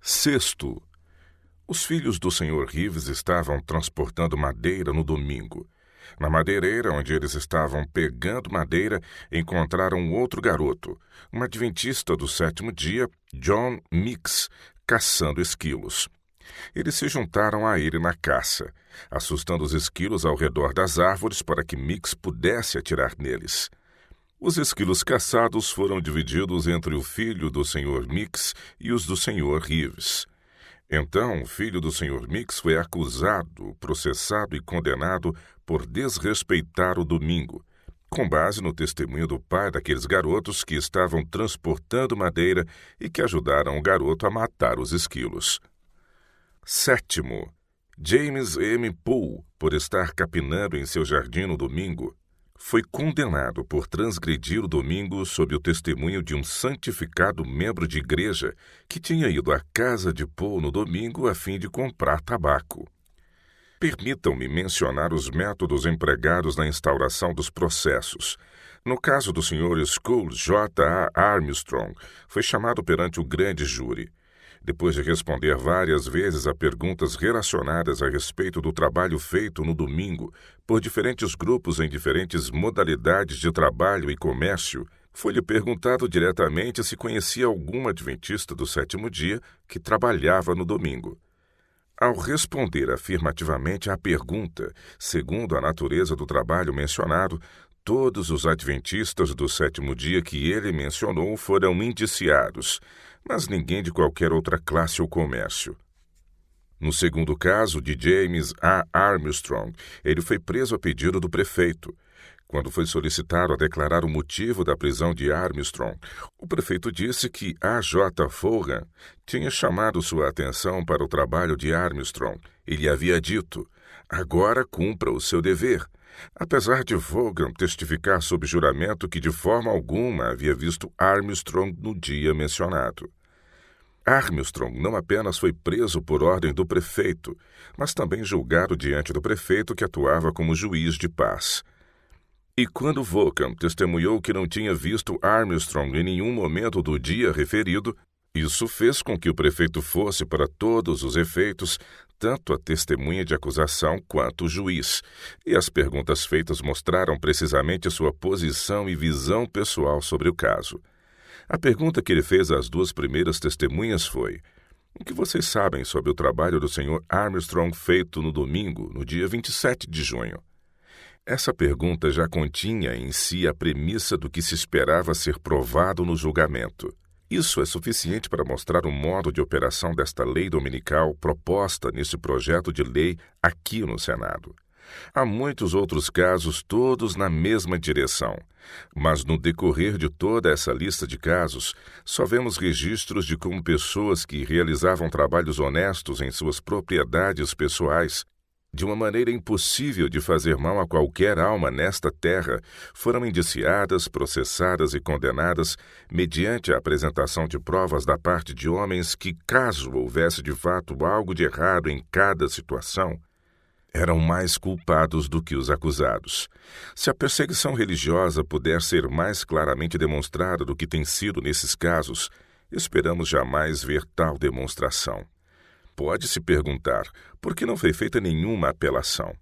Sexto, os filhos do Sr. Reeves estavam transportando madeira no domingo. Na madeireira onde eles estavam pegando madeira, encontraram outro garoto, um adventista do sétimo dia, John Mix, caçando esquilos. Eles se juntaram a ele na caça, assustando os esquilos ao redor das árvores para que Mix pudesse atirar neles. Os esquilos caçados foram divididos entre o filho do Sr. Mix e os do Sr. Reeves. Então, o filho do Sr. Mix foi acusado, processado e condenado por desrespeitar o domingo, com base no testemunho do pai daqueles garotos que estavam transportando madeira e que ajudaram o garoto a matar os esquilos. Sétimo, James M. Poole, por estar capinando em seu jardim no domingo, foi condenado por transgredir o domingo sob o testemunho de um santificado membro de igreja que tinha ido à casa de Poole no domingo a fim de comprar tabaco. Permitam-me mencionar os métodos empregados na instauração dos processos. No caso do Sr. Scholes J. A. Armstrong, foi chamado perante o grande júri. Depois de responder várias vezes a perguntas relacionadas a respeito do trabalho feito no domingo por diferentes grupos em diferentes modalidades de trabalho e comércio, foi-lhe perguntado diretamente se conhecia algum adventista do sétimo dia que trabalhava no domingo. Ao responder afirmativamente à pergunta, segundo a natureza do trabalho mencionado, todos os adventistas do sétimo dia que ele mencionou foram indiciados, mas ninguém de qualquer outra classe ou comércio. No segundo caso, de James A. Armstrong, ele foi preso a pedido do prefeito. Quando foi solicitado a declarar o motivo da prisão de Armstrong, o prefeito disse que A. J. Foran tinha chamado sua atenção para o trabalho de Armstrong. Ele havia dito: agora cumpra o seu dever. Apesar de Vaughan testificar sob juramento que de forma alguma havia visto Armstrong no dia mencionado. Armstrong não apenas foi preso por ordem do prefeito, mas também julgado diante do prefeito que atuava como juiz de paz. E quando Vaughan testemunhou que não tinha visto Armstrong em nenhum momento do dia referido, isso fez com que o prefeito fosse, para todos os efeitos, tanto a testemunha de acusação quanto o juiz, e as perguntas feitas mostraram precisamente sua posição e visão pessoal sobre o caso. A pergunta que ele fez às duas primeiras testemunhas foi: o que vocês sabem sobre o trabalho do Sr. Armstrong feito no domingo, no dia 27 de junho? Essa pergunta já continha em si a premissa do que se esperava ser provado no julgamento. Isso é suficiente para mostrar o modo de operação desta lei dominical proposta nesse projeto de lei aqui no Senado. Há muitos outros casos, todos na mesma direção, mas no decorrer de toda essa lista de casos, só vemos registros de como pessoas que realizavam trabalhos honestos em suas propriedades pessoais, de uma maneira impossível de fazer mal a qualquer alma nesta terra, foram indiciadas, processadas e condenadas mediante a apresentação de provas da parte de homens que, caso houvesse de fato algo de errado em cada situação, eram mais culpados do que os acusados. Se a perseguição religiosa puder ser mais claramente demonstrada do que tem sido nesses casos, esperamos jamais ver tal demonstração. Pode-se perguntar por que não foi feita nenhuma apelação.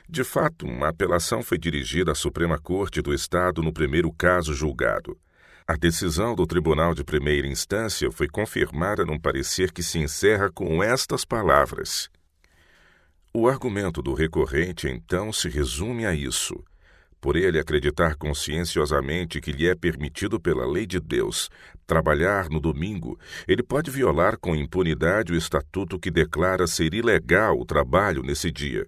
De fato, uma apelação foi dirigida à Suprema Corte do Estado no primeiro caso julgado. A decisão do Tribunal de Primeira Instância foi confirmada num parecer que se encerra com estas palavras: o argumento do recorrente, então, se resume a isso. Por ele acreditar conscienciosamente que lhe é permitido pela lei de Deus trabalhar no domingo, ele pode violar com impunidade o estatuto que declara ser ilegal o trabalho nesse dia.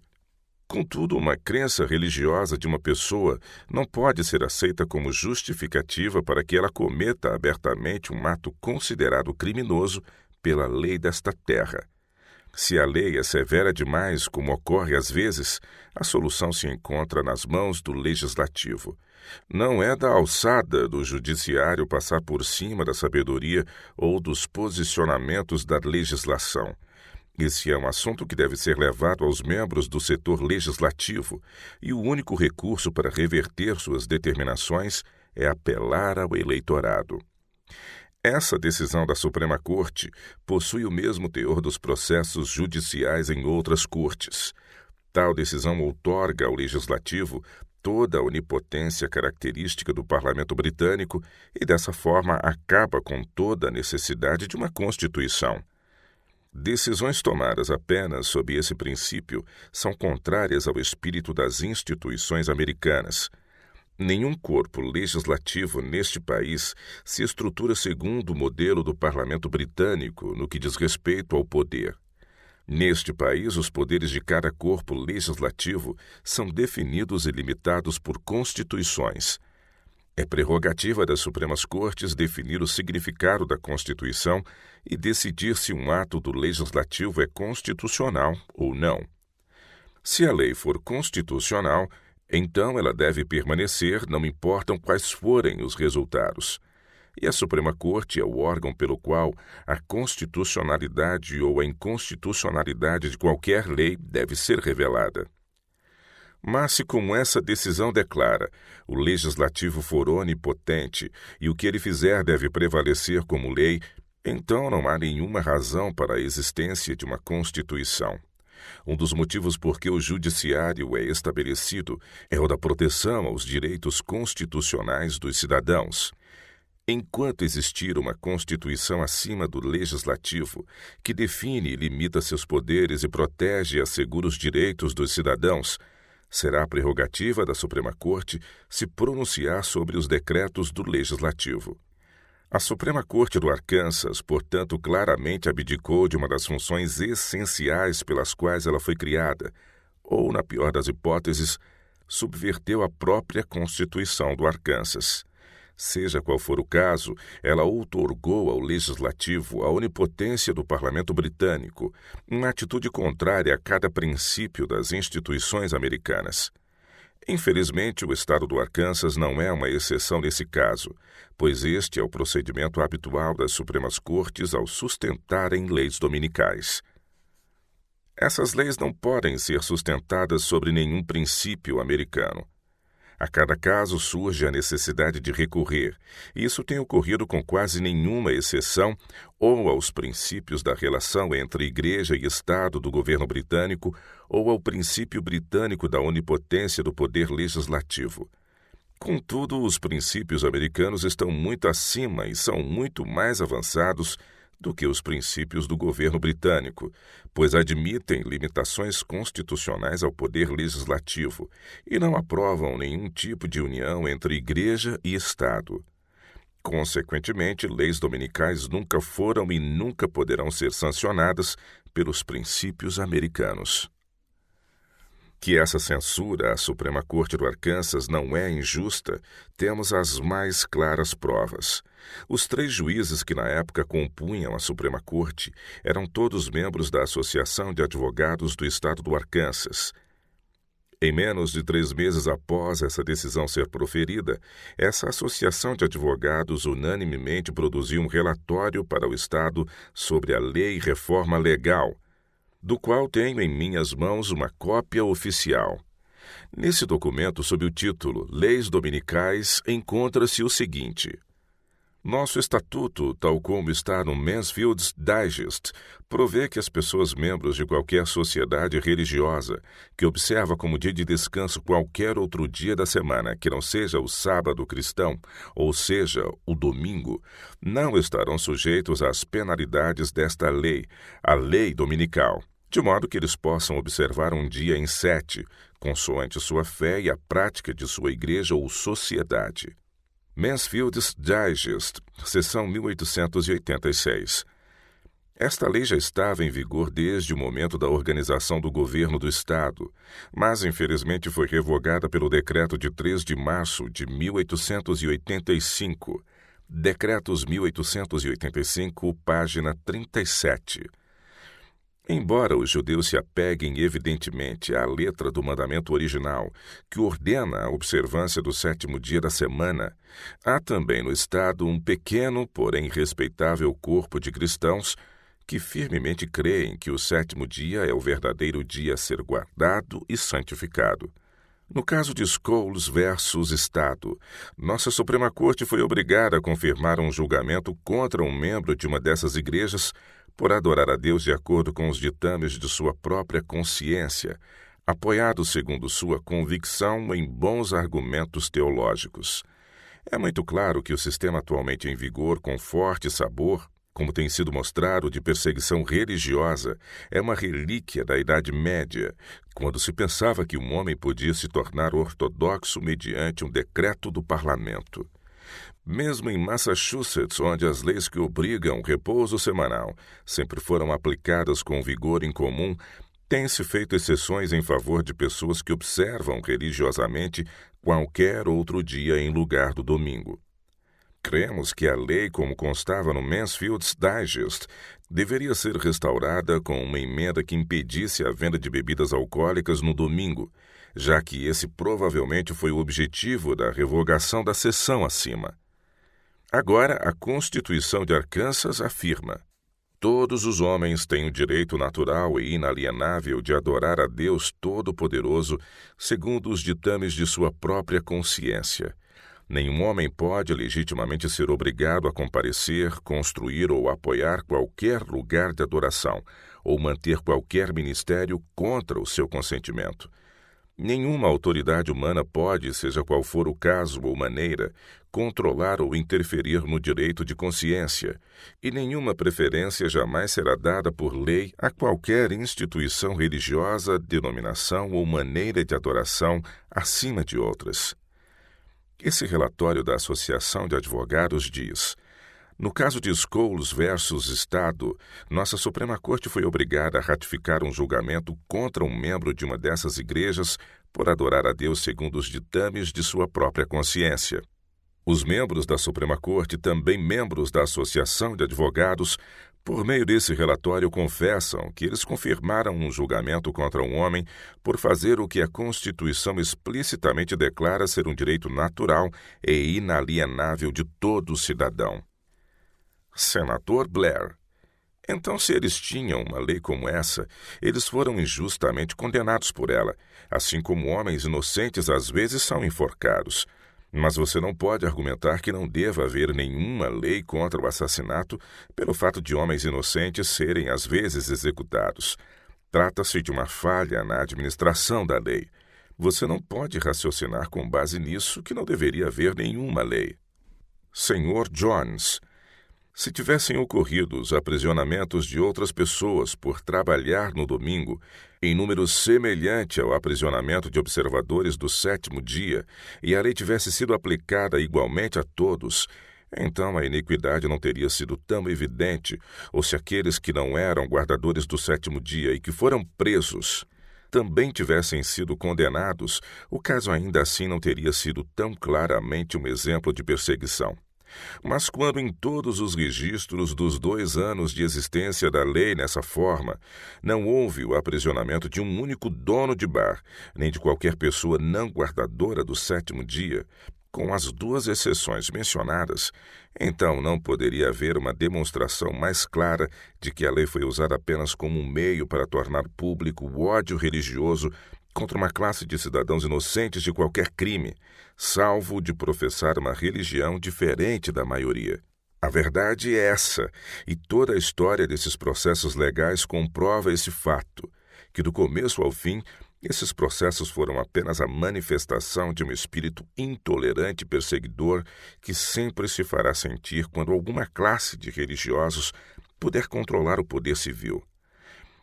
Contudo, uma crença religiosa de uma pessoa não pode ser aceita como justificativa para que ela cometa abertamente um ato considerado criminoso pela lei desta terra. Se a lei é severa demais, como ocorre às vezes, a solução se encontra nas mãos do legislativo. Não é da alçada do judiciário passar por cima da sabedoria ou dos posicionamentos da legislação. Esse é um assunto que deve ser levado aos membros do setor legislativo, e o único recurso para reverter suas determinações é apelar ao eleitorado. Essa decisão da Suprema Corte possui o mesmo teor dos processos judiciais em outras cortes. Tal decisão outorga ao Legislativo toda a onipotência característica do Parlamento Britânico e, dessa forma, acaba com toda a necessidade de uma Constituição. Decisões tomadas apenas sob esse princípio são contrárias ao espírito das instituições americanas. Nenhum corpo legislativo neste país se estrutura segundo o modelo do Parlamento Britânico no que diz respeito ao poder. Neste país, os poderes de cada corpo legislativo são definidos e limitados por constituições. É prerrogativa das Supremas Cortes definir o significado da Constituição e decidir se um ato do Legislativo é constitucional ou não. Se a lei for constitucional, então ela deve permanecer, não importam quais forem os resultados. E a Suprema Corte é o órgão pelo qual a constitucionalidade ou a inconstitucionalidade de qualquer lei deve ser revelada. Mas se, como essa decisão declara, o Legislativo for onipotente e o que ele fizer deve prevalecer como lei, então não há nenhuma razão para a existência de uma Constituição. Um dos motivos por que o Judiciário é estabelecido é o da proteção aos direitos constitucionais dos cidadãos. Enquanto existir uma Constituição acima do Legislativo, que define e limita seus poderes e protege e assegura os direitos dos cidadãos, será prerrogativa da Suprema Corte se pronunciar sobre os decretos do Legislativo. A Suprema Corte do Arkansas, portanto, claramente abdicou de uma das funções essenciais pelas quais ela foi criada, ou, na pior das hipóteses, subverteu a própria Constituição do Arkansas. Seja qual for o caso, ela outorgou ao Legislativo a onipotência do Parlamento Britânico, uma atitude contrária a cada princípio das instituições americanas. Infelizmente, o estado do Arkansas não é uma exceção nesse caso, pois este é o procedimento habitual das Supremas Cortes ao sustentarem leis dominicais. Essas leis não podem ser sustentadas sobre nenhum princípio americano. A cada caso surge a necessidade de recorrer, e isso tem ocorrido com quase nenhuma exceção, ou aos princípios da relação entre Igreja e Estado do governo britânico, ou ao princípio britânico da onipotência do poder legislativo. Contudo, os princípios americanos estão muito acima e são muito mais avançados do que os princípios do governo britânico, pois admitem limitações constitucionais ao poder legislativo e não aprovam nenhum tipo de união entre Igreja e Estado. Consequentemente, leis dominicais nunca foram e nunca poderão ser sancionadas pelos princípios americanos. Que essa censura à Suprema Corte do Arkansas não é injusta, temos as mais claras provas. Os 3 juízes que na época compunham a Suprema Corte eram todos membros da Associação de Advogados do Estado do Arkansas. Em menos de 3 meses após essa decisão ser proferida, essa associação de advogados unanimemente produziu um relatório para o Estado sobre a Lei Reforma Legal, do qual tenho em minhas mãos uma cópia oficial. Nesse documento, sob o título Leis Dominicais, encontra-se o seguinte: nosso estatuto, tal como está no Mansfield's Digest, provê que as pessoas membros de qualquer sociedade religiosa que observa como dia de descanso qualquer outro dia da semana que não seja o sábado cristão, ou seja, o domingo, não estarão sujeitos às penalidades desta lei, a lei dominical, de modo que eles possam observar um dia em 7, consoante sua fé e a prática de sua igreja ou sociedade. Mansfield's Digest, seção 1886. Esta lei já estava em vigor desde o momento da organização do governo do Estado, mas infelizmente foi revogada pelo Decreto de 3 de março de 1885, Decretos 1885, página 37. Embora os judeus se apeguem evidentemente à letra do mandamento original, que ordena a observância do 7º dia da semana, há também no Estado um pequeno, porém respeitável corpo de cristãos que firmemente creem que o 7º dia é o verdadeiro dia a ser guardado e santificado. No caso de Scholes versus Estado, nossa Suprema Corte foi obrigada a confirmar um julgamento contra um membro de uma dessas igrejas por adorar a Deus de acordo com os ditames de sua própria consciência, apoiado segundo sua convicção em bons argumentos teológicos. É muito claro que o sistema atualmente em vigor, com forte sabor, como tem sido mostrado, de perseguição religiosa, é uma relíquia da Idade Média, quando se pensava que um homem podia se tornar ortodoxo mediante um decreto do parlamento. Mesmo em Massachusetts, onde as leis que obrigam o repouso semanal sempre foram aplicadas com vigor incomum, tem-se feito exceções em favor de pessoas que observam religiosamente qualquer outro dia em lugar do domingo. Cremos que a lei, como constava no Mansfield's Digest, deveria ser restaurada com uma emenda que impedisse a venda de bebidas alcoólicas no domingo, já que esse provavelmente foi o objetivo da revogação da seção acima. Agora, a Constituição de Arkansas afirma: todos os homens têm o direito natural e inalienável de adorar a Deus Todo-Poderoso segundo os ditames de sua própria consciência. Nenhum homem pode legitimamente ser obrigado a comparecer, construir ou apoiar qualquer lugar de adoração, ou manter qualquer ministério contra o seu consentimento. Nenhuma autoridade humana pode, seja qual for o caso ou maneira, controlar ou interferir no direito de consciência, e nenhuma preferência jamais será dada por lei a qualquer instituição religiosa, denominação ou maneira de adoração acima de outras. Esse relatório da Associação de Advogados diz: no caso de Scholes versus Estado, nossa Suprema Corte foi obrigada a ratificar um julgamento contra um membro de uma dessas igrejas por adorar a Deus segundo os ditames de sua própria consciência. Os membros da Suprema Corte, também membros da Associação de Advogados, por meio desse relatório confessam que eles confirmaram um julgamento contra um homem por fazer o que a Constituição explicitamente declara ser um direito natural e inalienável de todo cidadão. Senador Blair: então, se eles tinham uma lei como essa, eles foram injustamente condenados por ela, assim como homens inocentes às vezes são enforcados. Mas você não pode argumentar que não deva haver nenhuma lei contra o assassinato pelo fato de homens inocentes serem às vezes executados. Trata-se de uma falha na administração da lei. Você não pode raciocinar com base nisso que não deveria haver nenhuma lei. Sr. Jones: se tivessem ocorrido os aprisionamentos de outras pessoas por trabalhar no domingo, em número semelhante ao aprisionamento de observadores do sétimo dia, e a lei tivesse sido aplicada igualmente a todos, então a iniquidade não teria sido tão evidente, ou se aqueles que não eram guardadores do sétimo dia e que foram presos também tivessem sido condenados, o caso ainda assim não teria sido tão claramente um exemplo de perseguição. Mas quando em todos os registros dos 2 anos de existência da lei nessa forma, não houve o aprisionamento de um único dono de bar, nem de qualquer pessoa não guardadora do sétimo dia, com as 2 exceções mencionadas, então não poderia haver uma demonstração mais clara de que a lei foi usada apenas como um meio para tornar público o ódio religioso contra uma classe de cidadãos inocentes de qualquer crime, salvo de professar uma religião diferente da maioria. A verdade é essa, e toda a história desses processos legais comprova esse fato, que do começo ao fim, esses processos foram apenas a manifestação de um espírito intolerante e perseguidor que sempre se fará sentir quando alguma classe de religiosos puder controlar o poder civil.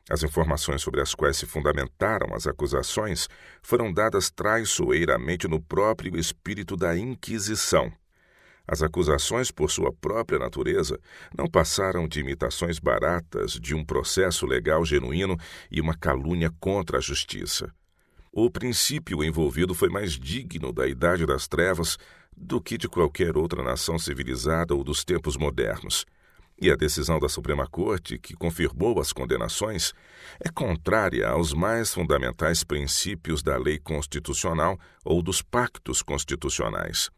As informações sobre as quais se fundamentaram as acusações foram dadas traiçoeiramente no próprio espírito da Inquisição. As acusações, por sua própria natureza, não passaram de imitações baratas de um processo legal genuíno e uma calúnia contra a justiça. O princípio envolvido foi mais digno da Idade das Trevas do que de qualquer outra nação civilizada ou dos tempos modernos. E a decisão da Suprema Corte, que confirmou as condenações, é contrária aos mais fundamentais princípios da lei constitucional ou dos pactos constitucionais.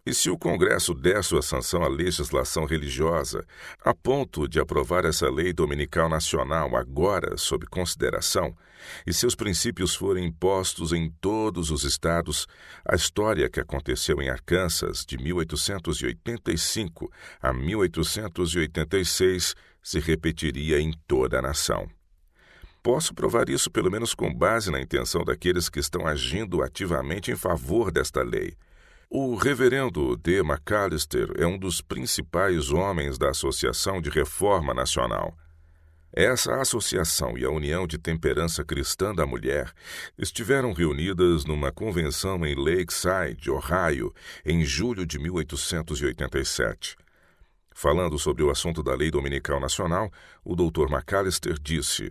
E se o Congresso der sua sanção à legislação religiosa, a ponto de aprovar essa lei dominical nacional agora sob consideração, e seus princípios forem impostos em todos os estados, a história que aconteceu em Arkansas de 1885 a 1886 se repetiria em toda a nação. Posso provar isso pelo menos com base na intenção daqueles que estão agindo ativamente em favor desta lei. O reverendo D. McAllister é um dos principais homens da Associação de Reforma Nacional. Essa associação e a União de Temperança Cristã da Mulher estiveram reunidas numa convenção em Lakeside, Ohio, em julho de 1887. Falando sobre o assunto da Lei Dominical Nacional, o Dr. McAllister disse: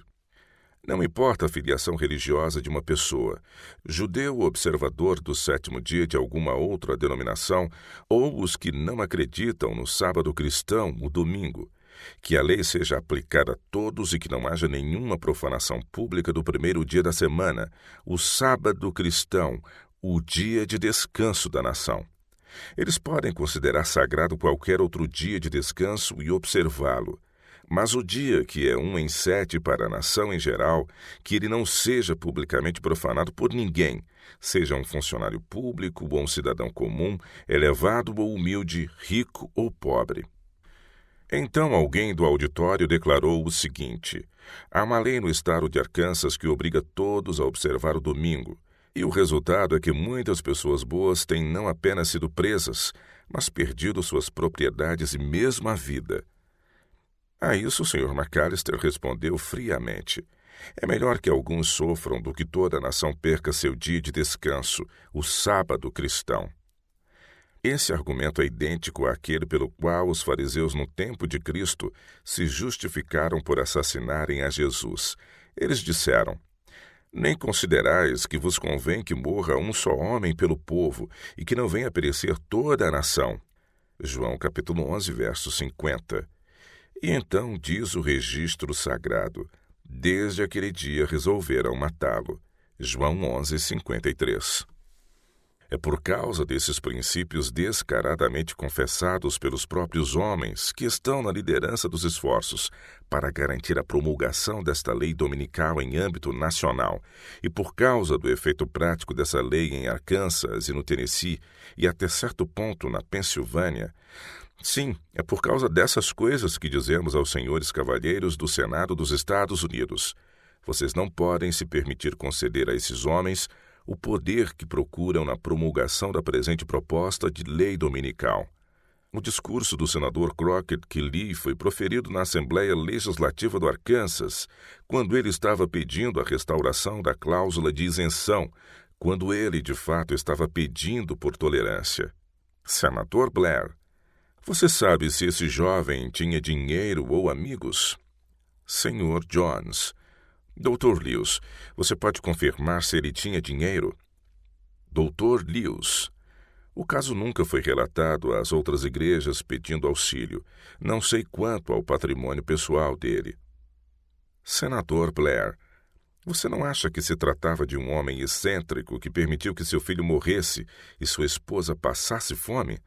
"Não importa a filiação religiosa de uma pessoa, judeu observador do sétimo dia de alguma outra denominação, ou os que não acreditam no sábado cristão, o domingo, que a lei seja aplicada a todos e que não haja nenhuma profanação pública do primeiro dia da semana, o sábado cristão, o dia de descanso da nação. Eles podem considerar sagrado qualquer outro dia de descanso e observá-lo. Mas o dia, que é 1 em 7 para a nação em geral, que ele não seja publicamente profanado por ninguém, seja um funcionário público ou um cidadão comum, elevado ou humilde, rico ou pobre." Então alguém do auditório declarou o seguinte: "Há uma lei no estado de Arkansas que obriga todos a observar o domingo, e o resultado é que muitas pessoas boas têm não apenas sido presas, mas perdido suas propriedades e mesmo a vida." A isso o Sr. McAllister respondeu friamente: "É melhor que alguns sofram do que toda a nação perca seu dia de descanso, o sábado cristão." Esse argumento é idêntico àquele pelo qual os fariseus no tempo de Cristo se justificaram por assassinarem a Jesus. Eles disseram: "Nem considerais que vos convém que morra um só homem pelo povo e que não venha a perecer toda a nação." João capítulo 11, verso 50. E então diz o registro sagrado: "Desde aquele dia resolveram matá-lo." João 11, 53. É por causa desses princípios descaradamente confessados pelos próprios homens que estão na liderança dos esforços para garantir a promulgação desta lei dominical em âmbito nacional, e por causa do efeito prático dessa lei em Arkansas e no Tennessee e até certo ponto na Pensilvânia. Sim, é por causa dessas coisas que dizemos aos senhores cavalheiros do Senado dos Estados Unidos: vocês não podem se permitir conceder a esses homens o poder que procuram na promulgação da presente proposta de lei dominical. O discurso do senador Crockett Lee foi proferido na Assembleia Legislativa do Arkansas, quando ele estava pedindo a restauração da cláusula de isenção, quando ele, de fato, estava pedindo por tolerância. Senador Blair: "Você sabe se esse jovem tinha dinheiro ou amigos?" Senhor Jones: "Dr. Lewis, você pode confirmar se ele tinha dinheiro?" Dr. Lewis: "O caso nunca foi relatado às outras igrejas pedindo auxílio. Não sei quanto ao patrimônio pessoal dele." Senador Blair: "Você não acha que se tratava de um homem excêntrico que permitiu que seu filho morresse e sua esposa passasse fome?"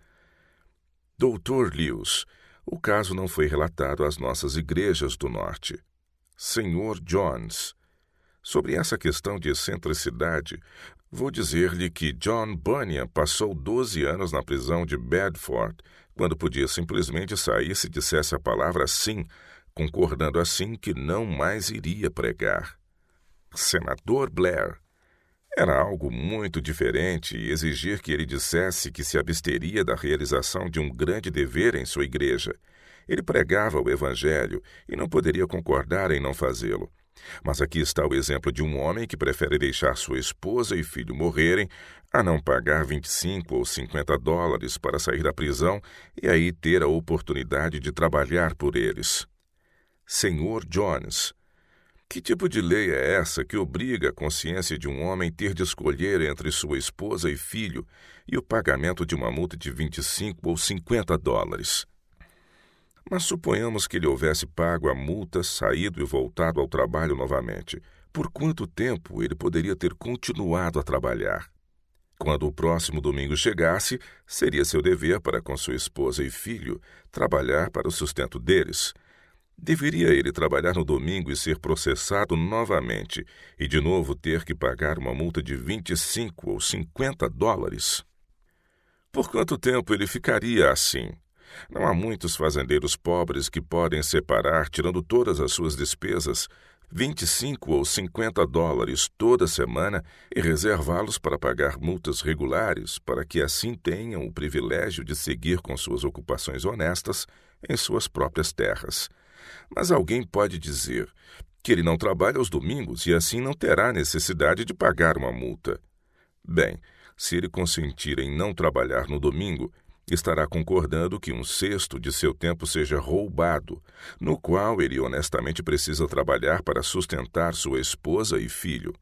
Dr. Lewis: "O caso não foi relatado às nossas igrejas do norte." Senhor Jones: "Sobre essa questão de excentricidade, vou dizer-lhe que John Bunyan passou 12 anos na prisão de Bedford, quando podia simplesmente sair se dissesse a palavra sim, concordando assim que não mais iria pregar." Senador Blair: "Era algo muito diferente exigir que ele dissesse que se absteria da realização de um grande dever em sua igreja. Ele pregava o Evangelho e não poderia concordar em não fazê-lo. Mas aqui está o exemplo de um homem que prefere deixar sua esposa e filho morrerem a não pagar 25 ou 50 dólares para sair da prisão e aí ter a oportunidade de trabalhar por eles." Senhor Jones: "Que tipo de lei é essa que obriga a consciência de um homem ter de escolher entre sua esposa e filho e o pagamento de uma multa de 25 ou 50 dólares? Mas suponhamos que ele houvesse pago a multa, saído e voltado ao trabalho novamente. Por quanto tempo ele poderia ter continuado a trabalhar?" Quando o próximo domingo chegasse, seria seu dever para com sua esposa e filho trabalhar para o sustento deles. Deveria ele trabalhar no domingo e ser processado novamente, e de novo ter que pagar uma multa de 25 ou 50 dólares? Por quanto tempo ele ficaria assim? Não há muitos fazendeiros pobres que podem separar, tirando todas as suas despesas, 25 ou 50 dólares toda semana e reservá-los para pagar multas regulares, para que assim tenham o privilégio de seguir com suas ocupações honestas em suas próprias terras. Mas alguém pode dizer que ele não trabalha aos domingos e assim não terá necessidade de pagar uma multa. Bem, se ele consentir em não trabalhar no domingo, estará concordando que um sexto de seu tempo seja roubado, no qual ele honestamente precisa trabalhar para sustentar sua esposa e filho.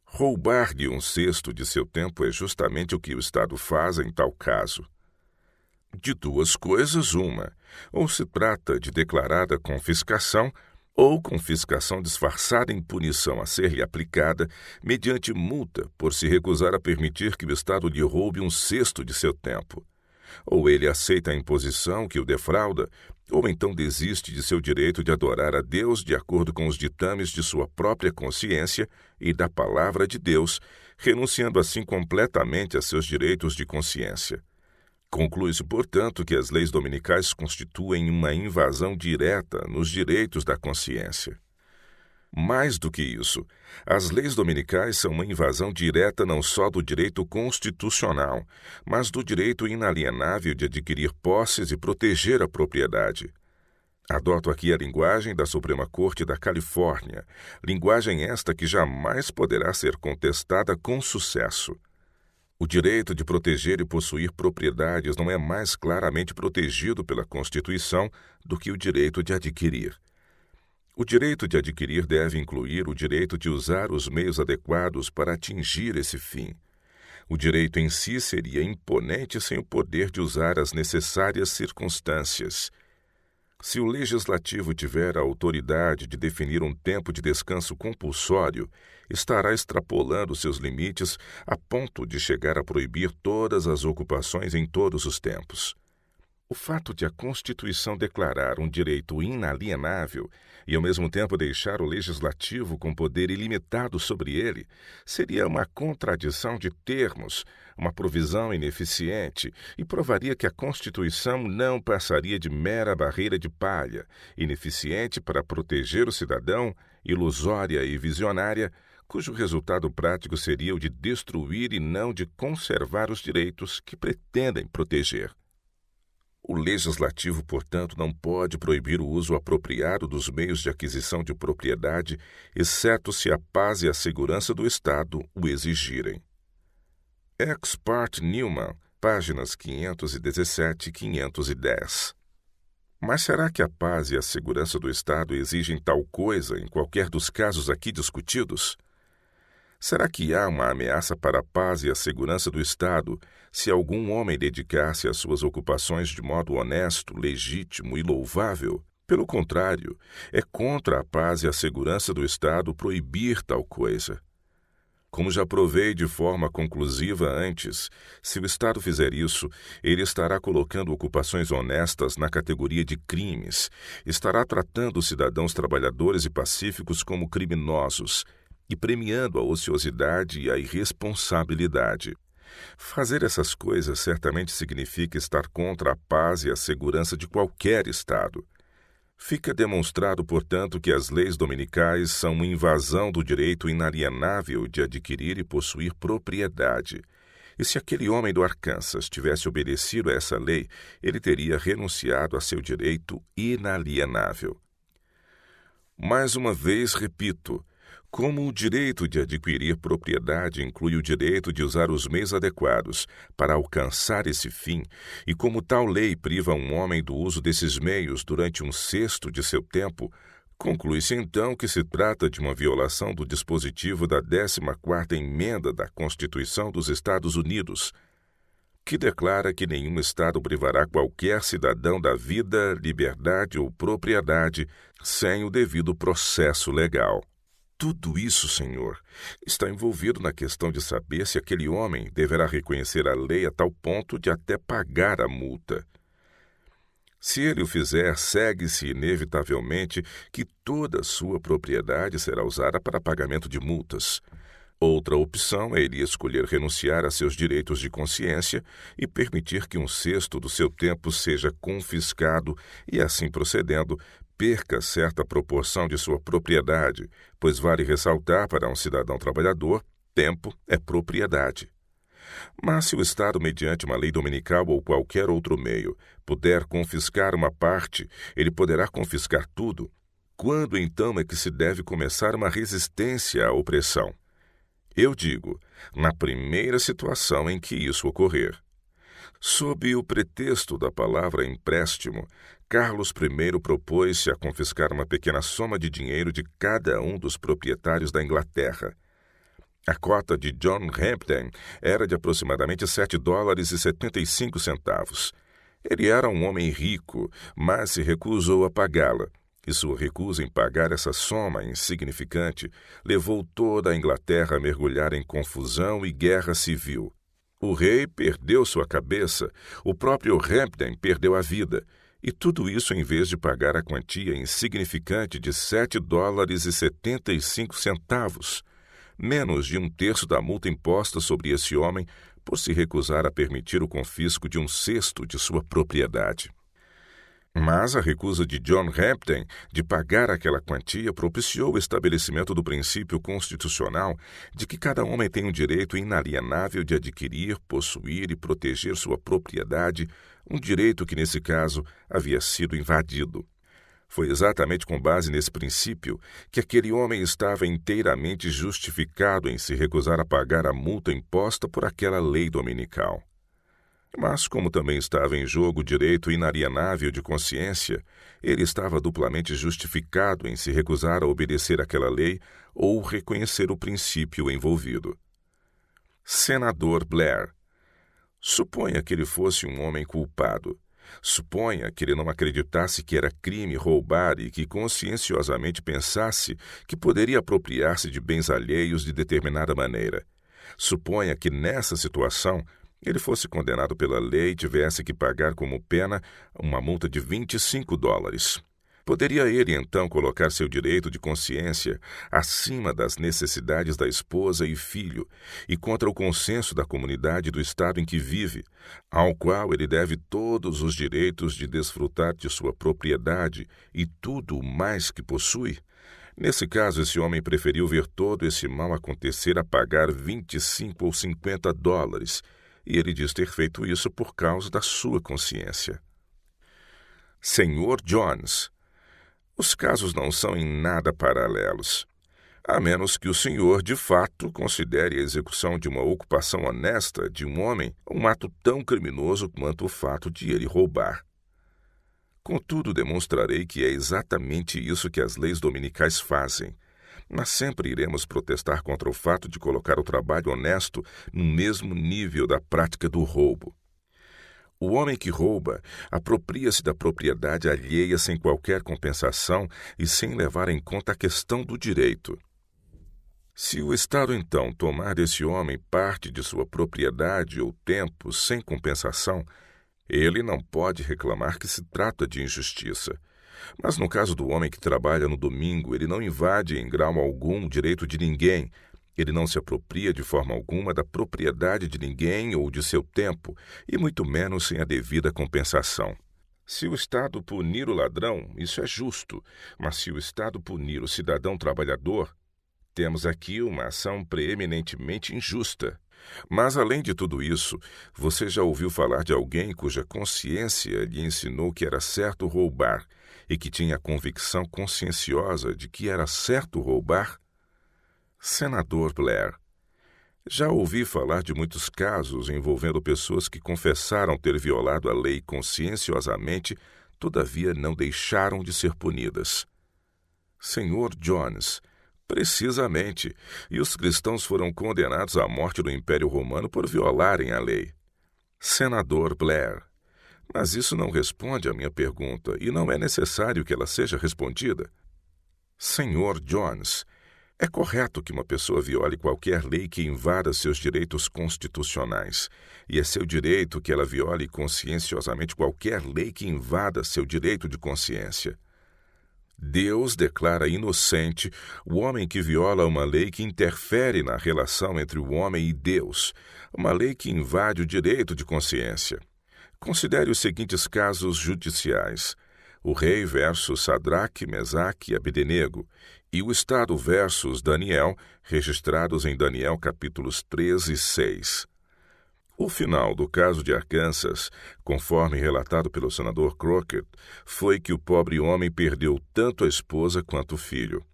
Roubar-lhe um sexto de seu tempo é justamente o que o Estado faz em tal caso. De duas coisas, uma: ou se trata de declarada confiscação, ou confiscação disfarçada em punição a ser-lhe aplicada mediante multa por se recusar a permitir que o Estado lhe roube um sexto de seu tempo. Ou ele aceita a imposição que o defrauda, ou então desiste de seu direito de adorar a Deus de acordo com os ditames de sua própria consciência e da palavra de Deus, renunciando assim completamente a seus direitos de consciência. Conclui-se, portanto, que as leis dominicais constituem uma invasão direta nos direitos da consciência. Mais do que isso, as leis dominicais são uma invasão direta não só do direito constitucional, mas do direito inalienável de adquirir posses e proteger a propriedade. Adoto aqui a linguagem da Suprema Corte da Califórnia, linguagem esta que jamais poderá ser contestada com sucesso. O direito de proteger e possuir propriedades não é mais claramente protegido pela Constituição do que o direito de adquirir. O direito de adquirir deve incluir o direito de usar os meios adequados para atingir esse fim. O direito em si seria imponente sem o poder de usar as necessárias circunstâncias. Se o legislativo tiver a autoridade de definir um tempo de descanso compulsório, estará extrapolando seus limites a ponto de chegar a proibir todas as ocupações em todos os tempos. O fato de a Constituição declarar um direito inalienável e, ao mesmo tempo, deixar o legislativo com poder ilimitado sobre ele, seria uma contradição de termos, uma provisão ineficiente, e provaria que a Constituição não passaria de mera barreira de palha, ineficiente para proteger o cidadão, ilusória e visionária, cujo resultado prático seria o de destruir e não de conservar os direitos que pretendem proteger. O legislativo, portanto, não pode proibir o uso apropriado dos meios de aquisição de propriedade, exceto se a paz e a segurança do Estado o exigirem. Ex parte Newman, páginas 517 e 510. Mas será que a paz e a segurança do Estado exigem tal coisa em qualquer dos casos aqui discutidos? Será que há uma ameaça para a paz e a segurança do Estado se algum homem dedicar-se às suas ocupações de modo honesto, legítimo e louvável? Pelo contrário, é contra a paz e a segurança do Estado proibir tal coisa. Como já provei de forma conclusiva antes, se o Estado fizer isso, ele estará colocando ocupações honestas na categoria de crimes, estará tratando os cidadãos trabalhadores e pacíficos como criminosos, e premiando a ociosidade e a irresponsabilidade. Fazer essas coisas certamente significa estar contra a paz e a segurança de qualquer Estado. Fica demonstrado, portanto, que as leis dominicais são uma invasão do direito inalienável de adquirir e possuir propriedade. E se aquele homem do Arkansas tivesse obedecido a essa lei, ele teria renunciado a seu direito inalienável. Mais uma vez repito, como o direito de adquirir propriedade inclui o direito de usar os meios adequados para alcançar esse fim, e como tal lei priva um homem do uso desses meios durante um sexto de seu tempo, conclui-se então que se trata de uma violação do dispositivo da 14ª emenda da Constituição dos Estados Unidos, que declara que nenhum Estado privará qualquer cidadão da vida, liberdade ou propriedade sem o devido processo legal. Tudo isso, senhor, está envolvido na questão de saber se aquele homem deverá reconhecer a lei a tal ponto de até pagar a multa. Se ele o fizer, segue-se inevitavelmente que toda a sua propriedade será usada para pagamento de multas. Outra opção é ele escolher renunciar a seus direitos de consciência e permitir que 1/6 do seu tempo seja confiscado e, assim procedendo, perca certa proporção de sua propriedade, pois vale ressaltar para um cidadão trabalhador, tempo é propriedade. Mas se o Estado, mediante uma lei dominical ou qualquer outro meio, puder confiscar uma parte, ele poderá confiscar tudo. Quando então é que se deve começar uma resistência à opressão? Eu digo, na primeira situação em que isso ocorrer. Sob o pretexto da palavra empréstimo, Carlos I propôs-se a confiscar uma pequena soma de dinheiro de cada um dos proprietários da Inglaterra. A cota de John Hampden era de aproximadamente $7,75. Ele era um homem rico, mas se recusou a pagá-la. E sua recusa em pagar essa soma insignificante levou toda a Inglaterra a mergulhar em confusão e guerra civil. O rei perdeu sua cabeça, o próprio Hampden perdeu a vida, e tudo isso em vez de pagar a quantia insignificante de $7,75, menos de 1/3 da multa imposta sobre esse homem por se recusar a permitir o confisco de 1/6 de sua propriedade. Mas a recusa de John Hampden de pagar aquela quantia propiciou o estabelecimento do princípio constitucional de que cada homem tem o direito inalienável de adquirir, possuir e proteger sua propriedade, um direito que, nesse caso, havia sido invadido. Foi exatamente com base nesse princípio que aquele homem estava inteiramente justificado em se recusar a pagar a multa imposta por aquela lei dominical. Mas, como também estava em jogo o direito inalienável de consciência, ele estava duplamente justificado em se recusar a obedecer àquela lei ou reconhecer o princípio envolvido. Senador Blair. Suponha que ele fosse um homem culpado. Suponha que ele não acreditasse que era crime roubar e que conscienciosamente pensasse que poderia apropriar-se de bens alheios de determinada maneira. Suponha que, nessa situação, ele fosse condenado pela lei e tivesse que pagar como pena uma multa de $25. Poderia ele, então, colocar seu direito de consciência acima das necessidades da esposa e filho e contra o consenso da comunidade do estado em que vive, ao qual ele deve todos os direitos de desfrutar de sua propriedade e tudo o mais que possui? Nesse caso, esse homem preferiu ver todo esse mal acontecer a pagar $25 ou $50, e ele diz ter feito isso por causa da sua consciência. Senhor Jones. Os casos não são em nada paralelos, a menos que o senhor, de fato, considere a execução de uma ocupação honesta de um homem um ato tão criminoso quanto o fato de ele roubar. Contudo, demonstrarei que é exatamente isso que as leis dominicais fazem. Mas sempre iremos protestar contra o fato de colocar o trabalho honesto no mesmo nível da prática do roubo. O homem que rouba apropria-se da propriedade alheia sem qualquer compensação e sem levar em conta a questão do direito. Se o Estado, então, tomar desse homem parte de sua propriedade ou tempo sem compensação, ele não pode reclamar que se trata de injustiça. Mas no caso do homem que trabalha no domingo, ele não invade em grau algum o direito de ninguém, ele não se apropria de forma alguma da propriedade de ninguém ou de seu tempo, e muito menos sem a devida compensação. Se o Estado punir o ladrão, isso é justo, mas se o Estado punir o cidadão trabalhador, temos aqui uma ação preeminentemente injusta. Mas, além de tudo isso, você já ouviu falar de alguém cuja consciência lhe ensinou que era certo roubar e que tinha a convicção conscienciosa de que era certo roubar? Senador Blair. Já ouvi falar de muitos casos envolvendo pessoas que confessaram ter violado a lei conscienciosamente, todavia não deixaram de ser punidas. Senhor Jones. Precisamente, e os cristãos foram condenados à morte no Império Romano por violarem a lei. Senador Blair. Mas isso não responde à minha pergunta, e não é necessário que ela seja respondida. Senhor Jones, É correto que uma pessoa viole qualquer lei que invada seus direitos constitucionais, e é seu direito que ela viole conscienciosamente qualquer lei que invada seu direito de consciência. Deus declara inocente o homem que viola uma lei que interfere na relação entre o homem e Deus, uma lei que invade o direito de consciência. Considere os seguintes casos judiciais: o rei versus Sadraque, Mesaque e Abdenego, e o Estado versus Daniel, registrados em Daniel capítulos 3 e 6. O final do caso de Arkansas, conforme relatado pelo senador Crockett, foi que o pobre homem perdeu tanto a esposa quanto o filho.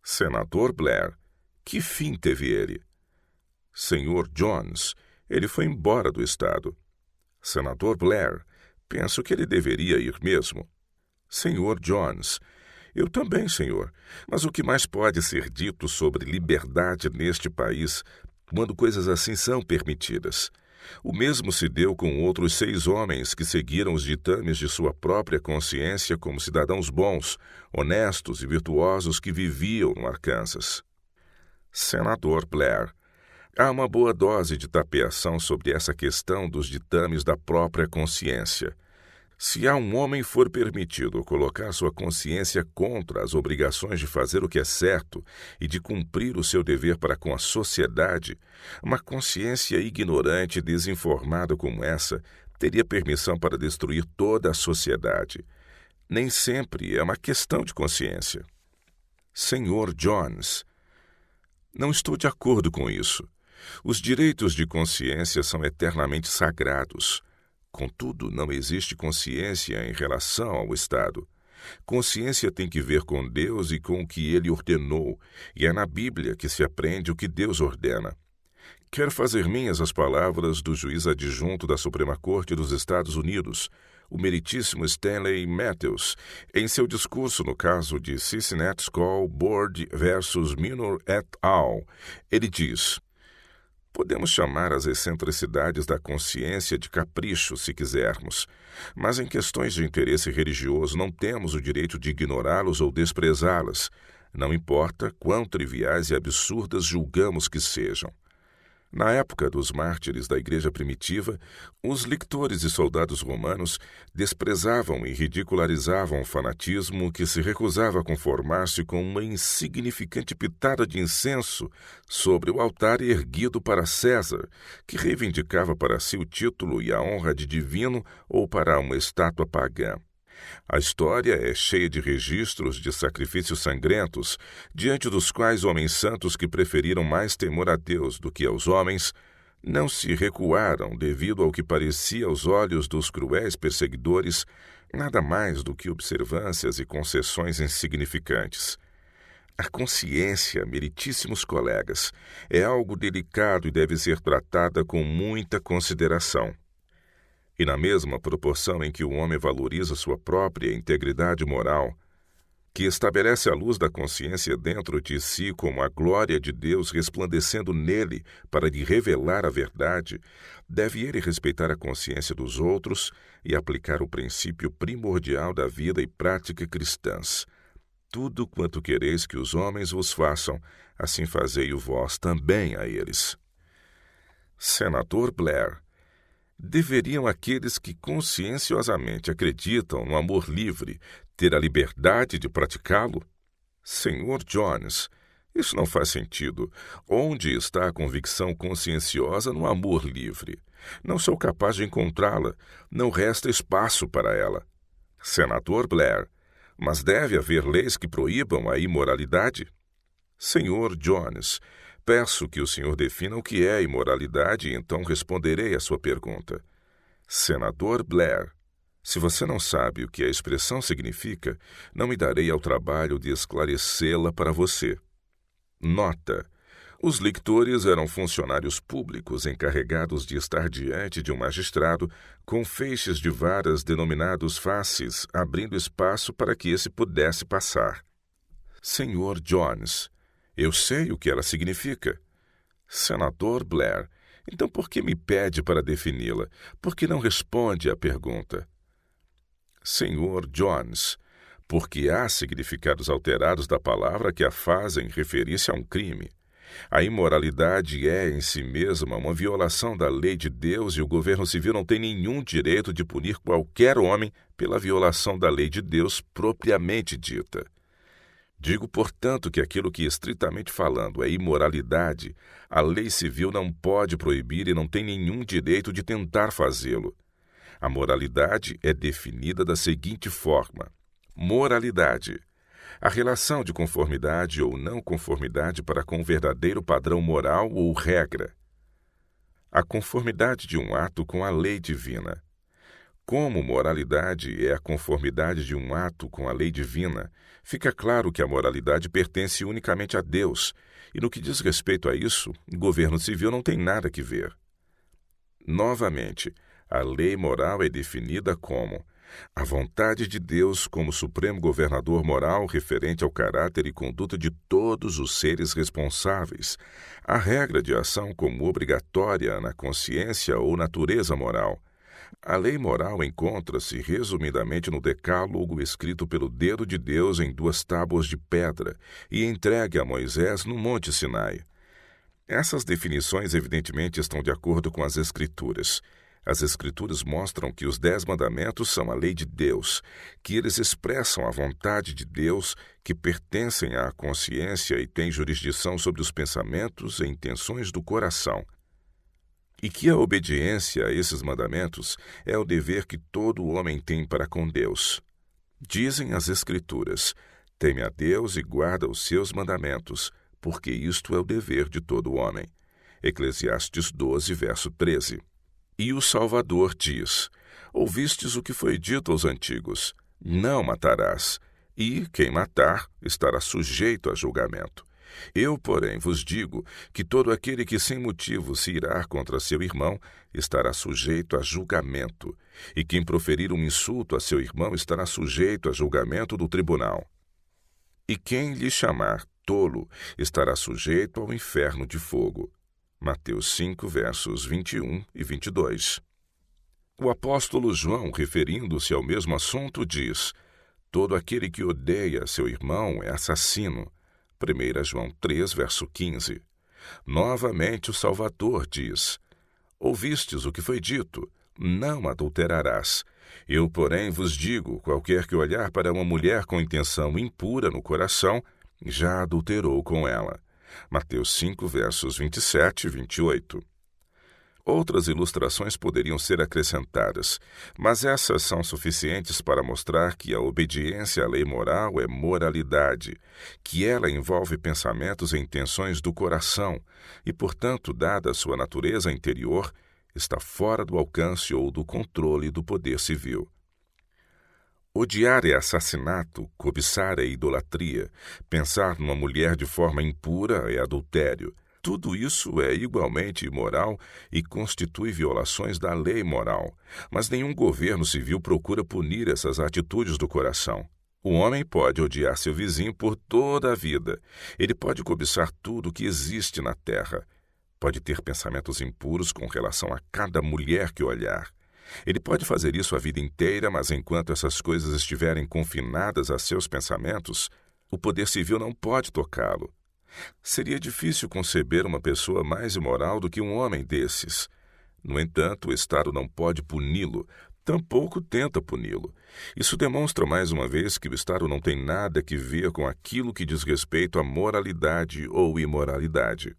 Senador Blair, que fim teve ele? Senhor Jones, ele foi embora do estado. Senador Blair, penso que ele deveria ir mesmo. Senhor Jones, eu também, senhor, mas o que mais pode ser dito sobre liberdade neste país quando coisas assim são permitidas? O mesmo se deu com outros 6 homens que seguiram os ditames de sua própria consciência como cidadãos bons, honestos e virtuosos que viviam no Arkansas. Senador Blair, há uma boa dose de tapeação sobre essa questão dos ditames da própria consciência. Se a um homem for permitido colocar sua consciência contra as obrigações de fazer o que é certo e de cumprir o seu dever para com a sociedade, uma consciência ignorante e desinformada como essa teria permissão para destruir toda a sociedade. Nem sempre é uma questão de consciência. Senhor Jones, não estou de acordo com isso. Os direitos de consciência são eternamente sagrados. Contudo, não existe consciência em relação ao Estado. Consciência tem que ver com Deus e com o que Ele ordenou, e é na Bíblia que se aprende o que Deus ordena. Quero fazer minhas as palavras do juiz adjunto da Suprema Corte dos Estados Unidos, o meritíssimo Stanley Matthews, em seu discurso no caso de Cincinnati School Board versus Minor et al. Ele diz: podemos chamar as excentricidades da consciência de capricho, se quisermos, mas em questões de interesse religioso não temos o direito de ignorá-los ou desprezá-las, não importa quão triviais e absurdas julgamos que sejam. Na época dos mártires da Igreja primitiva, os lictores e soldados romanos desprezavam e ridicularizavam o fanatismo que se recusava a conformar-se com uma insignificante pitada de incenso sobre o altar erguido para César, que reivindicava para si o título e a honra de divino ou para uma estátua pagã. A história é cheia de registros de sacrifícios sangrentos, diante dos quais homens santos que preferiram mais temor a Deus do que aos homens, não se recuaram devido ao que parecia aos olhos dos cruéis perseguidores nada mais do que observâncias e concessões insignificantes. A consciência, meritíssimos colegas, é algo delicado e deve ser tratada com muita consideração. E na mesma proporção em que o homem valoriza sua própria integridade moral, que estabelece a luz da consciência dentro de si como a glória de Deus resplandecendo nele para lhe revelar a verdade, deve ele respeitar a consciência dos outros e aplicar o princípio primordial da vida e prática cristãs. Tudo quanto quereis que os homens vos façam, assim fazei-o vós também a eles. Senador Blair, deveriam aqueles que conscienciosamente acreditam no amor livre ter a liberdade de praticá-lo? Senhor Jones, isso não faz sentido. Onde está a convicção conscienciosa no amor livre? Não sou capaz de encontrá-la. Não resta espaço para ela. Senador Blair, mas deve haver leis que proíbam a imoralidade? Senhor Jones, peço que o senhor defina o que é imoralidade e então responderei à sua pergunta. Senador Blair, se você não sabe o que a expressão significa, não me darei ao trabalho de esclarecê-la para você. Nota: os lictores eram funcionários públicos encarregados de estar diante de um magistrado com feixes de varas denominados faces, abrindo espaço para que esse pudesse passar. Senhor Jones, eu sei o que ela significa. Senador Blair, então por que me pede para defini-la? Por que não responde à pergunta? Senhor Jones, porque há significados alterados da palavra que a fazem referir-se a um crime. A imoralidade é, em si mesma, uma violação da lei de Deus e o governo civil não tem nenhum direito de punir qualquer homem pela violação da lei de Deus propriamente dita. Digo, portanto, que aquilo que, estritamente falando, é imoralidade, a lei civil não pode proibir e não tem nenhum direito de tentar fazê-lo. A moralidade é definida da seguinte forma: moralidade, a relação de conformidade ou não conformidade para com o verdadeiro padrão moral ou regra. A conformidade de um ato com a lei divina. Como moralidade é a conformidade de um ato com a lei divina, fica claro que a moralidade pertence unicamente a Deus, e no que diz respeito a isso, o governo civil não tem nada que ver. Novamente, a lei moral é definida como a vontade de Deus como supremo governador moral referente ao caráter e conduta de todos os seres responsáveis, a regra de ação como obrigatória na consciência ou natureza moral. A lei moral encontra-se resumidamente no Decálogo escrito pelo dedo de Deus em 2 tábuas de pedra e entregue a Moisés no Monte Sinai. Essas definições evidentemente estão de acordo com as Escrituras. As Escrituras mostram que os 10 mandamentos são a lei de Deus, que eles expressam a vontade de Deus, que pertencem à consciência e têm jurisdição sobre os pensamentos e intenções do coração. E que a obediência a esses mandamentos é o dever que todo homem tem para com Deus. Dizem as Escrituras: teme a Deus e guarda os seus mandamentos, porque isto é o dever de todo homem. Eclesiastes 12, verso 13. E o Salvador diz: ouvistes o que foi dito aos antigos: não matarás, e quem matar estará sujeito a julgamento. Eu, porém, vos digo que todo aquele que sem motivo se irá contra seu irmão estará sujeito a julgamento, e quem proferir um insulto a seu irmão estará sujeito a julgamento do tribunal. E quem lhe chamar tolo estará sujeito ao inferno de fogo. Mateus 5, versos 21 e 22. O apóstolo João, referindo-se ao mesmo assunto, diz: todo aquele que odeia seu irmão é assassino. 1 João 3, verso 15. Novamente o Salvador diz: ouvistes o que foi dito: não adulterarás. Eu, porém, vos digo, qualquer que olhar para uma mulher com intenção impura no coração, já adulterou com ela. Mateus 5, versos 27 e 28. Outras ilustrações poderiam ser acrescentadas, mas essas são suficientes para mostrar que a obediência à lei moral é moralidade, que ela envolve pensamentos e intenções do coração e, portanto, dada a sua natureza interior, está fora do alcance ou do controle do poder civil. Odiar é assassinato, cobiçar é idolatria, pensar numa mulher de forma impura é adultério. Tudo isso é igualmente imoral e constitui violações da lei moral, mas nenhum governo civil procura punir essas atitudes do coração. O homem pode odiar seu vizinho por toda a vida. Ele pode cobiçar tudo que existe na terra. Pode ter pensamentos impuros com relação a cada mulher que olhar. Ele pode fazer isso a vida inteira, mas enquanto essas coisas estiverem confinadas a seus pensamentos, o poder civil não pode tocá-lo. Seria difícil conceber uma pessoa mais imoral do que um homem desses. No entanto, o Estado não pode puni-lo, tampouco tenta puni-lo. Isso demonstra mais uma vez que o Estado não tem nada que ver com aquilo que diz respeito à moralidade ou imoralidade.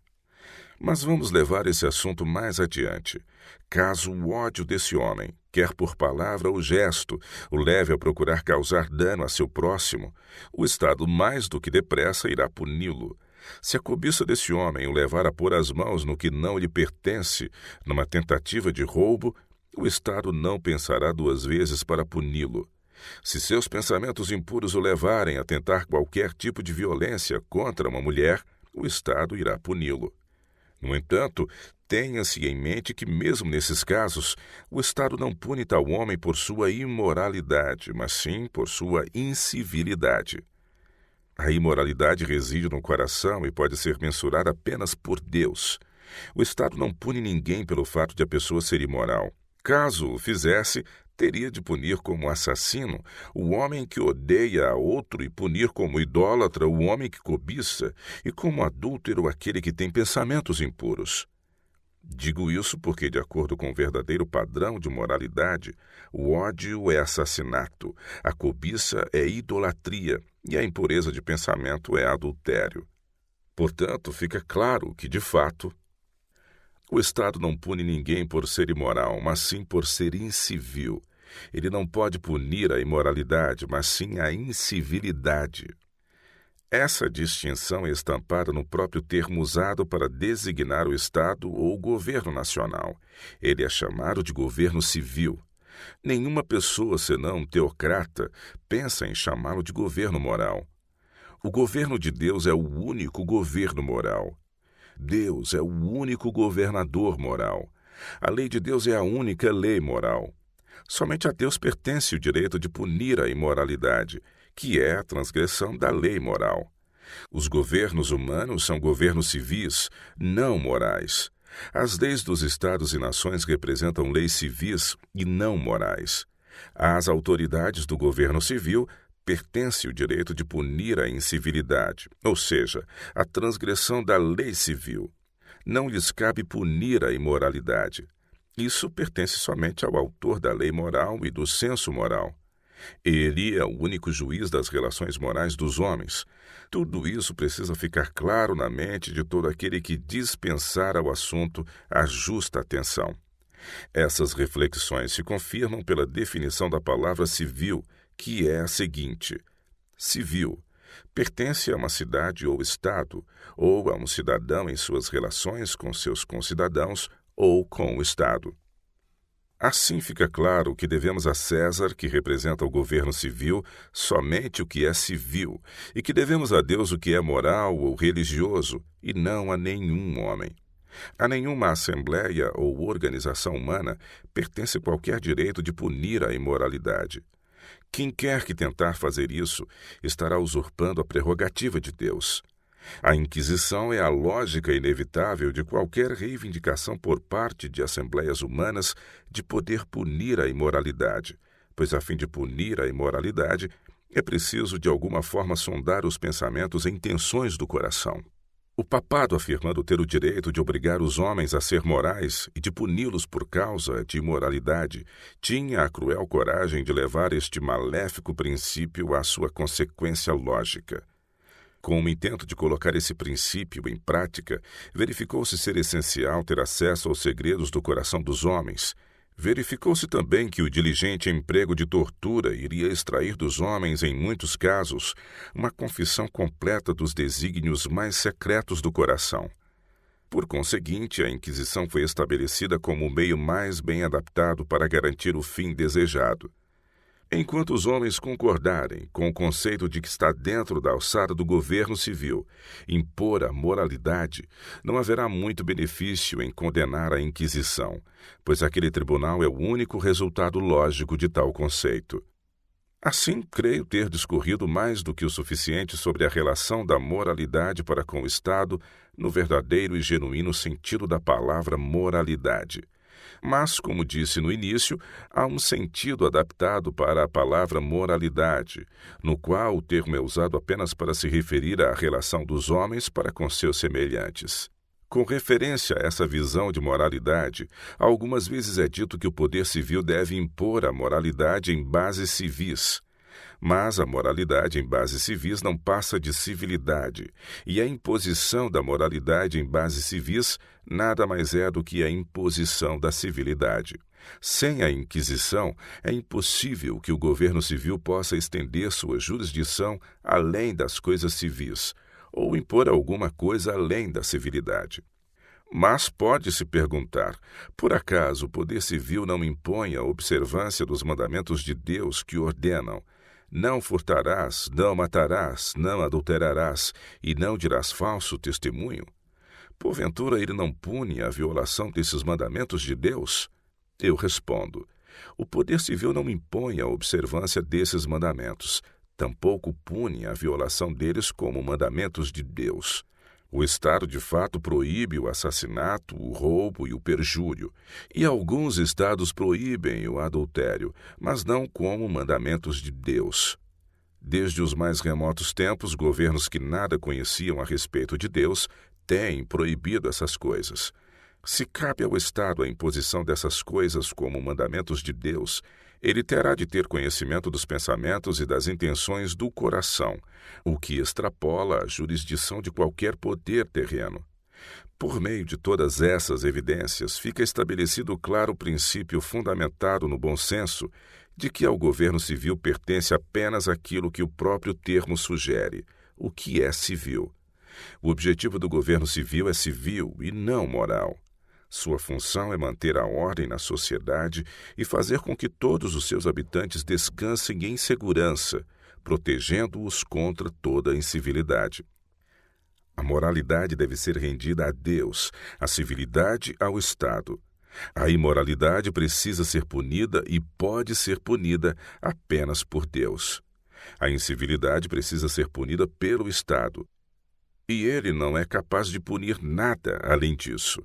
Mas vamos levar esse assunto mais adiante. Caso o ódio desse homem, quer por palavra ou gesto, o leve a procurar causar dano a seu próximo, o Estado mais do que depressa irá puni-lo. Se a cobiça desse homem o levar a pôr as mãos no que não lhe pertence, numa tentativa de roubo, o Estado não pensará 2 vezes para puni-lo. Se seus pensamentos impuros o levarem a tentar qualquer tipo de violência contra uma mulher, o Estado irá puni-lo. No entanto, tenha-se em mente que, mesmo nesses casos, o Estado não pune tal homem por sua imoralidade, mas sim por sua incivilidade. A imoralidade reside no coração e pode ser mensurada apenas por Deus. O Estado não pune ninguém pelo fato de a pessoa ser imoral. Caso o fizesse, Teria de punir como assassino o homem que odeia a outro e punir como idólatra o homem que cobiça e como adúltero aquele que tem pensamentos impuros. Digo isso porque, de acordo com o verdadeiro padrão de moralidade, o ódio é assassinato, a cobiça é idolatria e a impureza de pensamento é adultério. Portanto, fica claro que, de fato, o Estado não pune ninguém por ser imoral, mas sim por ser incivil. Ele não pode punir a imoralidade, mas sim a incivilidade. Essa distinção é estampada no próprio termo usado para designar o Estado ou o governo nacional. Ele é chamado de governo civil. Nenhuma pessoa, senão um teocrata, pensa em chamá-lo de governo moral. O governo de Deus é o único governo moral. Deus é o único governador moral. A lei de Deus é a única lei moral. Somente a Deus pertence o direito de punir a imoralidade, que é a transgressão da lei moral. Os governos humanos são governos civis, não morais. As leis dos estados e nações representam leis civis e não morais. Às autoridades do governo civil pertence o direito de punir a incivilidade, ou seja, a transgressão da lei civil. Não lhes cabe punir a imoralidade. Isso pertence somente ao autor da lei moral e do senso moral. Ele é o único juiz das relações morais dos homens. Tudo isso precisa ficar claro na mente de todo aquele que dispensar ao assunto a justa atenção. Essas reflexões se confirmam pela definição da palavra civil, que é a seguinte: civil pertence a uma cidade ou estado, ou a um cidadão em suas relações com seus concidadãos ou com o Estado. Assim fica claro que devemos a César, que representa o governo civil, somente o que é civil, e que devemos a Deus o que é moral ou religioso, e não a nenhum homem. A nenhuma assembleia ou organização humana pertence qualquer direito de punir a imoralidade. Quem quer que tentar fazer isso estará usurpando a prerrogativa de Deus. A Inquisição é a lógica inevitável de qualquer reivindicação por parte de assembleias humanas de poder punir a imoralidade, pois a fim de punir a imoralidade é preciso de alguma forma sondar os pensamentos e intenções do coração. O papado, afirmando ter o direito de obrigar os homens a ser morais e de puni-los por causa de imoralidade, tinha a cruel coragem de levar este maléfico princípio à sua consequência lógica. Com o intento de colocar esse princípio em prática, verificou-se ser essencial ter acesso aos segredos do coração dos homens. Verificou-se também que o diligente emprego de tortura iria extrair dos homens, em muitos casos, uma confissão completa dos desígnios mais secretos do coração. Por conseguinte, a Inquisição foi estabelecida como o meio mais bem adaptado para garantir o fim desejado. Enquanto os homens concordarem com o conceito de que está dentro da alçada do governo civil impor a moralidade, não haverá muito benefício em condenar a Inquisição, pois aquele tribunal é o único resultado lógico de tal conceito. Assim, creio ter discorrido mais do que o suficiente sobre a relação da moralidade para com o Estado no verdadeiro e genuíno sentido da palavra moralidade. Mas, como disse no início, há um sentido adaptado para a palavra moralidade, no qual o termo é usado apenas para se referir à relação dos homens para com seus semelhantes. Com referência a essa visão de moralidade, algumas vezes é dito que o poder civil deve impor a moralidade em bases civis. Mas a moralidade em bases civis não passa de civilidade, e a imposição da moralidade em bases civis nada mais é do que a imposição da civilidade. Sem a Inquisição, é impossível que o governo civil possa estender sua jurisdição além das coisas civis, ou impor alguma coisa além da civilidade. Mas pode-se perguntar, por acaso o poder civil não impõe a observância dos mandamentos de Deus que ordenam: não furtarás, não matarás, não adulterarás e não dirás falso testemunho? Porventura ele não pune a violação desses mandamentos de Deus? Eu respondo: o poder civil não impõe a observância desses mandamentos, tampouco pune a violação deles como mandamentos de Deus. O Estado, de fato, proíbe o assassinato, o roubo e o perjúrio, e alguns estados proíbem o adultério, mas não como mandamentos de Deus. Desde os mais remotos tempos, governos que nada conheciam a respeito de Deus têm proibido essas coisas. Se cabe ao Estado a imposição dessas coisas como mandamentos de Deus, ele terá de ter conhecimento dos pensamentos e das intenções do coração, o que extrapola a jurisdição de qualquer poder terreno. Por meio de todas essas evidências, fica estabelecido o claro princípio fundamentado no bom senso de que ao governo civil pertence apenas aquilo que o próprio termo sugere, o que é civil. O objetivo do governo civil é civil e não moral. Sua função é manter a ordem na sociedade e fazer com que todos os seus habitantes descansem em segurança, protegendo-os contra toda incivilidade. A moralidade deve ser rendida a Deus, a civilidade ao Estado. A imoralidade precisa ser punida e pode ser punida apenas por Deus. A incivilidade precisa ser punida pelo Estado. E ele não é capaz de punir nada além disso.